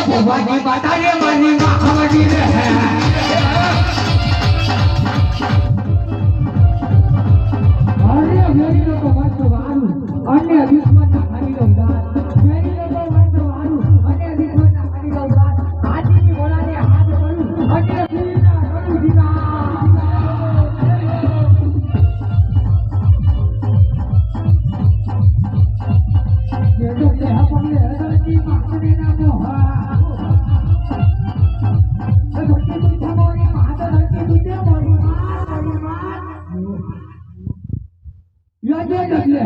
भगवान माता रे मनी महावती रे है अरे मेरी तो मत वारू अन्य विश्व ना खाली लोग मेरी तो मत वारू अन्य विश्व ना खाली लोग आजी की बोला ने हाथ करू अन्य विश्व ना करू दीवा ये तो है पगले हरती माखने ना मोहा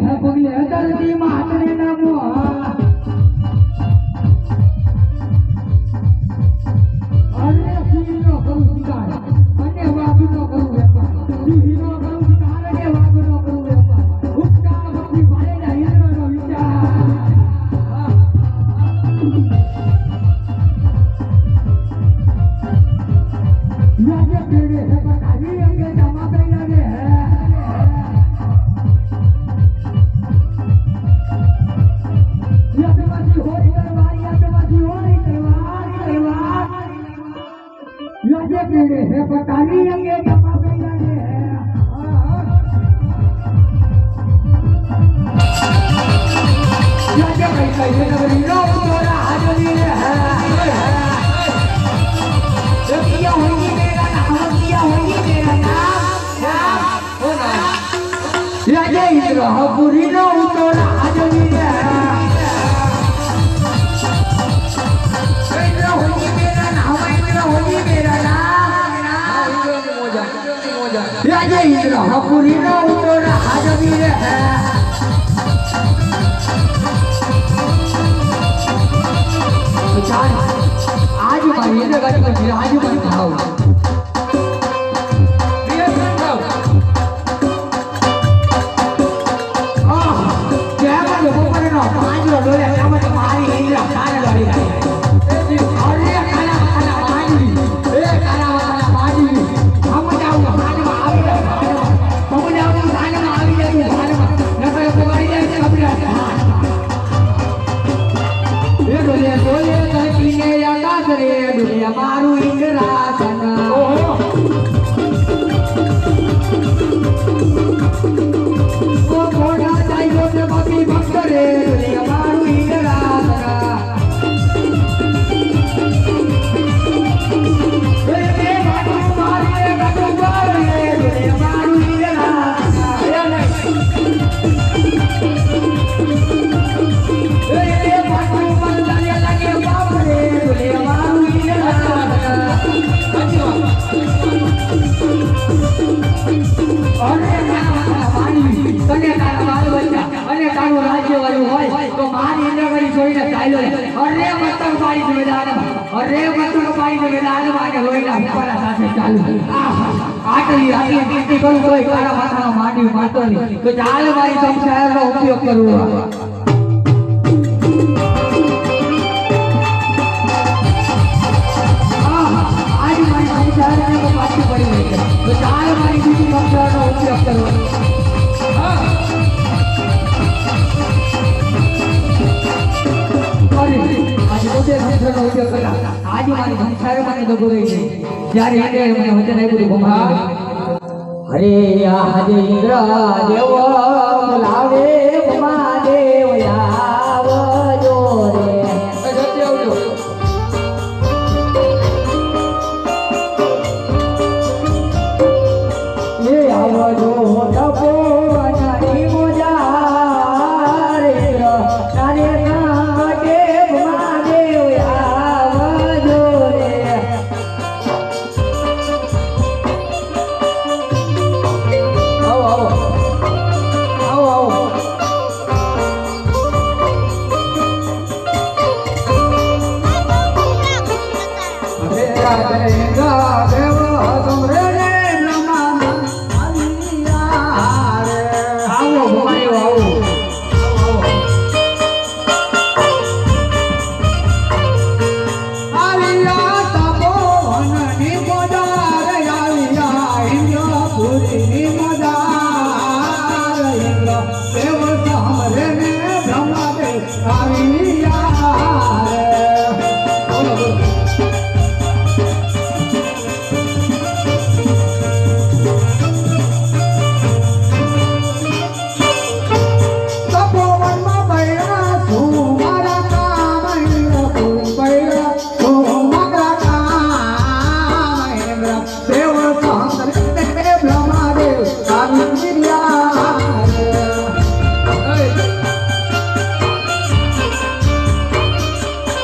है पगले धरती मातने नमो अरे हीरो करू शिकार अन्य वागु नो करू व्यापार हीरो करू शिकार अन्य वागु नो करू व्यापार उपका भक्ति भाले ना हीरो नो विचार ये तेरे है पतारी अंगे जमा पे लगे है है पतानी अंगे जमा पे लगे हैं ये कैसे ये नगरी नो तोरा हाजरी है ये किया होगी मेरा नाम किया होगी मेरा नाम हो ना ये इंद्रपुरी नो तोरा हाजरी है इंद्र होगी मेरा नाम इंद्र होगी मेरा नाम राजा इंद्रपुरी नो तोरा हाजरी है आज मारी जगह में आज मारी खाओ क्या बोलो वो पर ना पांच लोग ले क्या मत मारी इंद्र खाने लड़ी है अरे खाना खाना मारी ए खाना खाना मारी हम जाऊंगा खाने में आ गया हम जाऊंगा खाने में आ गया खाने में न तो पकड़ जाए कब ये बोले पीने या करे दुनिया मारू इंद्रासन ओ घोड़ा चाहिए तो बाकी भक्त रे दुनिया मारू इंद्रासन ए बाटू मारे दुनिया मारू इंद्रासन ए बाटू बंदले लगे बाप रे दुनिया मारू इंद्रासन अरे पानी कने तारा बाल बच्चा अरे तारो राज्य वाली होय तो मारी इंद्रवरी छोड़ीने चाल्यो अरे मत्तक पाड़ी जिम्मेदार अरे मत्तक पाड़ी जिम्मेदार माने होयला ઉપરા સાથે ચાલુ આટલી આટલી કીર્તિ કરું તોય તારા માથામાં માંડી મારતો નહીં તો ચાલ મારી સંસારનો ઉપયોગ કરવો आज मारी संसारને તો પાછી પડી ગઈ તો ચાલ મારી બીજી સંસારનો ઉપયોગ કરવો आज मोटे संसारનો ઉપયોગ કરા आज મારી સંસાર મને દગો રહી છે જ્યારે એને મને વચન આપ્યું ભગવાન હરે આજ ઇન્દ્ર દેવ બોલાવે મહાદેવ આવજો રે જલ્દી આવજો ये आवજો તપો વનાની મોજા રે નારે નાગે મહાદેવ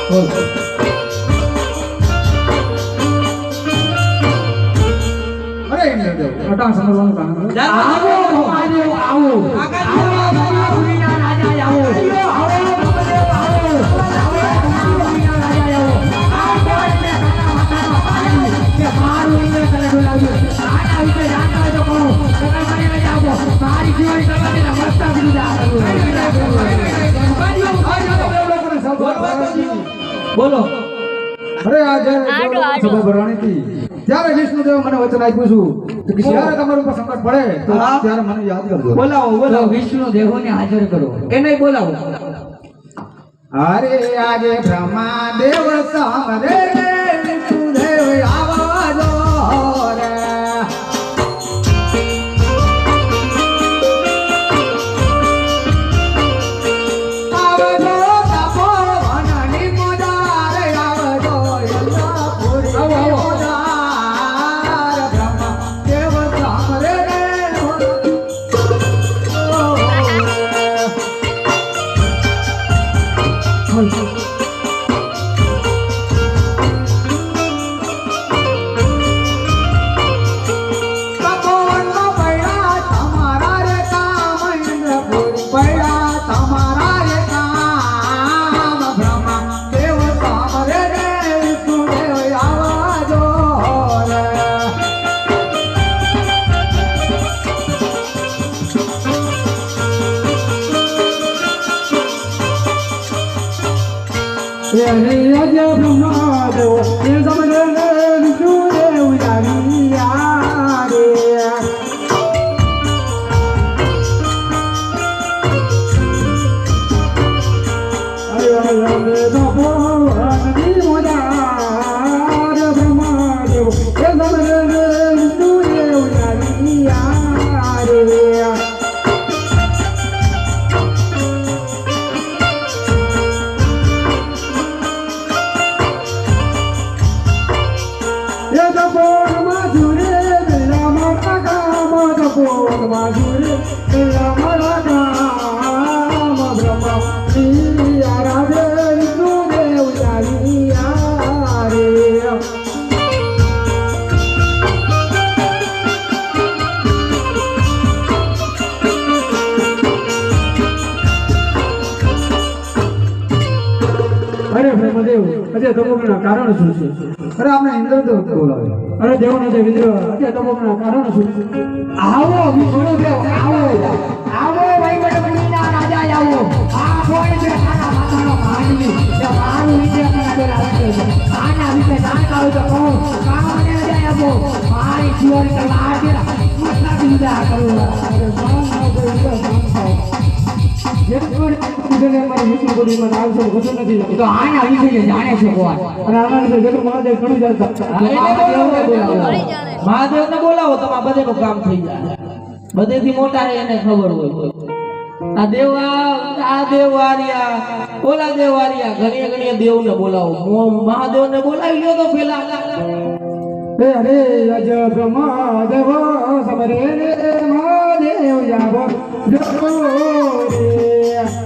અરે ઇન્દ્રદેવ અટાણ સમરવાનું કામ આવો મહાદેવ આવો આવો મહાવીરના રાજા આવો આવો મહાદેવ આવો આવો મહાવીરના રાજા આવો આ કોઈને કાના માથામાં પાડી કે મારું ઇન્દ્ર કલે બોલાવ્યું આના વિશે જાણતા હોય તો કહો તમે મને લઈ આવો મારી જીવન કરવાના મસ્તા વિરુદ્ધ બોલો. અરે આજે સભા ભરવાની હતી ત્યારે વિષ્ણુદેવ મને વચન આપ્યું છું કે જ્યારે તમારું ઉપર સંકટ પડે તો ત્યારે મને યાદ કરજો. બોલાવો બોલાવો વિષ્ણુ દેવોને હાજર કરો એને બોલાવો. અરે આજે બ્રહ્મા દેવ સમરે વિષ્ણુદેવ આવાજો રે આવજો તપોવનની મોજાર આવજો યલ્લાપુરી મોજાર બ્રહ્મા દેવ સમરે અરે બ્રહ્મદેવ અજય તપોબના કારણ શું છે? અરે આપણે ઇન્દ્રદેવ બોલાવે. અરે દેવનો જે વિદ્ર અજય તપોબના કારણ શું છે? આવો વિષ્ણુદેવ આવો આવો વૈવટમણીના રાજા આવો આ કોઈ છે ખાના માથાનો ભાંડી કે મારું વિજય કલા બોલાવે છે આના વિશે જાણતા હોય તો કહો કામને રાજા આવો મારી જીવન કરવા આજેરા મસ્તા વિદા કરો. અરે માન ના કોઈ વિદ્ર સાંભળો જે કોઈ વિદ્રને મારી વિષ્ણુ બોડીમાં આવશે હોતો નથી. તો આના વિશે જાણે છે કોણ અને આના વિશે જેટલું મહાદેવ ઘણું જાણતા. મહાદેવને બોલાવો તમારા બધેનું કામ થઈ જાય. બધેથી મોટા છે એને ખબર હોય. આ દેવવારિયા ઓલા દેવવારિયા ઘણી ઘણી દેવને બોલાવો. મહાદેવને બોલાવી લ્યો તો પેલા હે હરે અજ બ્રહ્મદેવ સમરે મહાદેવ જાવો જો રે Yeah.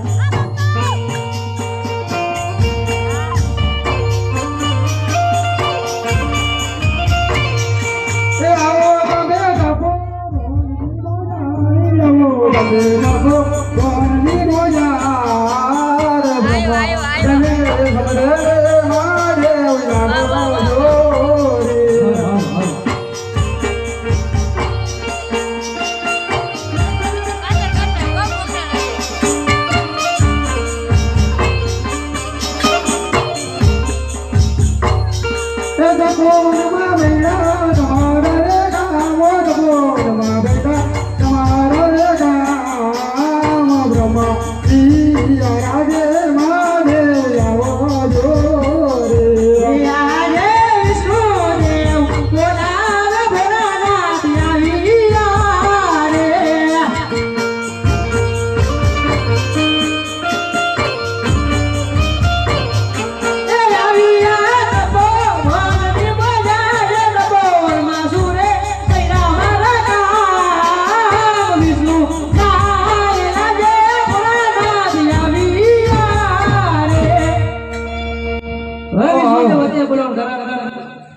હવે વિષ્ણુદેવ વચ્ચે બોલાવો કરા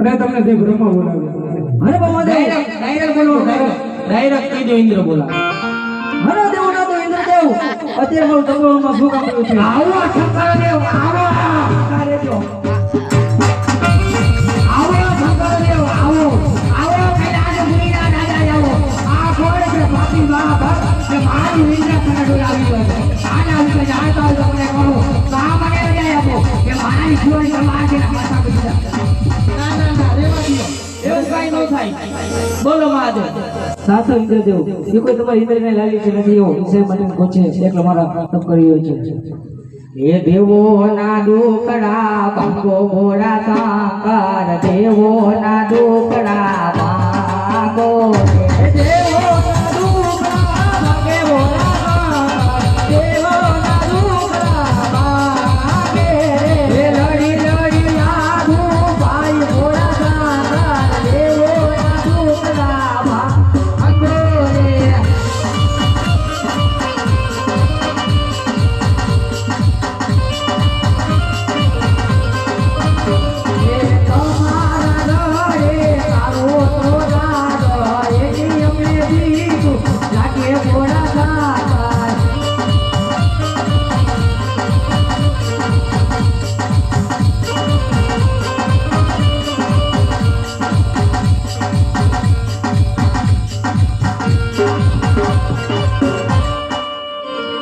અને તમને તે બ્રહ્મા બોલાવ્યો અરે બાબા ડાયરેક્ટ બોલો ડાયરેક્ટ કીધો ઇન્દ્ર બોલા હરે દેવ ના તો ઇન્દ્ર દેવ અત્યારે મારું તંબુમાં શું કામ કર્યું છે આવો શંકરદેવ આવો શંકરદેવ આવો શંકરદેવ આવો આવો કૈલાસ મુનિના રાજા આવો આ કોણ છે પાપી મહાભક્ત કે મારું ઇન્દ્ર કનડો આવી ગયો આના ઉપર જાણતા હોય તો મને કહો કા મને વિજય આપો કે મારી જીવન સમાજના માતા પિતા ના ના ના રેવા દો એવું કાઈ ન થાય બોલો મહાદેવ સાચો ઇન્દ્રદેવ એ કોઈ તમારી ઇન્દ્રને લાગી છે નથી એવો વિષય માટે પૂછે છે એટલે મારા તપ કર્યો છે હે દેવો ના ડોકડા ભાગો મોરા સાકાર દેવો ના ડોકડા ભાગો હે દેવો ના ડોકડા ભાગે મોરા સાકાર દેવો ના ડોકડા ભાગે હે લડી લડી આધુ ભાઈ મોરા સાકાર દેવો ના ડોકડા ભાગો રે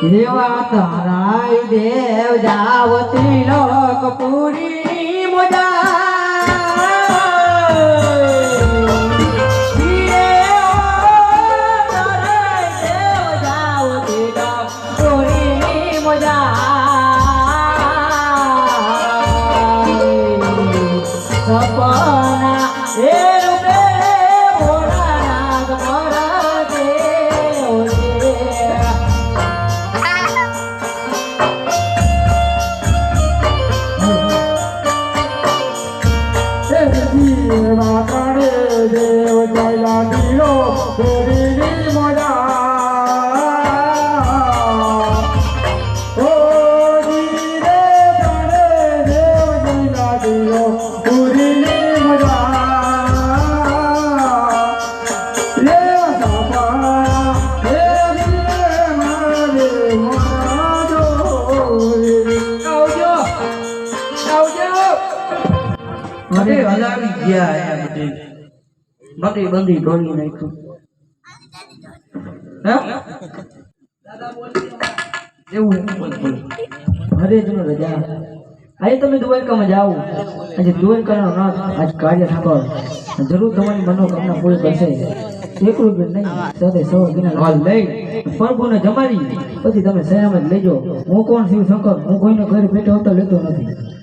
દેવા તારાય દેવ જાવતી લોક પૂરી મોજા સપના એ રૂપે ભોળા નાગ મારા દેવ દેવા કરે દેવ જયલા દીલો પૂરીની મોજા ઓ ધીરે કરે દેવ જયલા દીલો પૂરીની મોજા દેવ સાપા દેવ મારે મોજો આવજો અરે હલાવી ગયા આ બધી બંધી ઢોળી નાખ્યું હે એવું બોલ હરે જનો રજા આજે તમે દ્વારકામાં જાઓ આજે દ્વારકાનો નાથ આજ કાર્ય સાંભળ જરૂર તમારી મનોકામના પૂરી કરશે એકલું જ નહીં સાથે સૌ દિના હાલ લઈ પ્રભુને જમાડી પછી તમે સયામત લેજો હું કોણ શિવ શંકર હું કોઈને ઘરે બેઠો હોતો લેતો નથી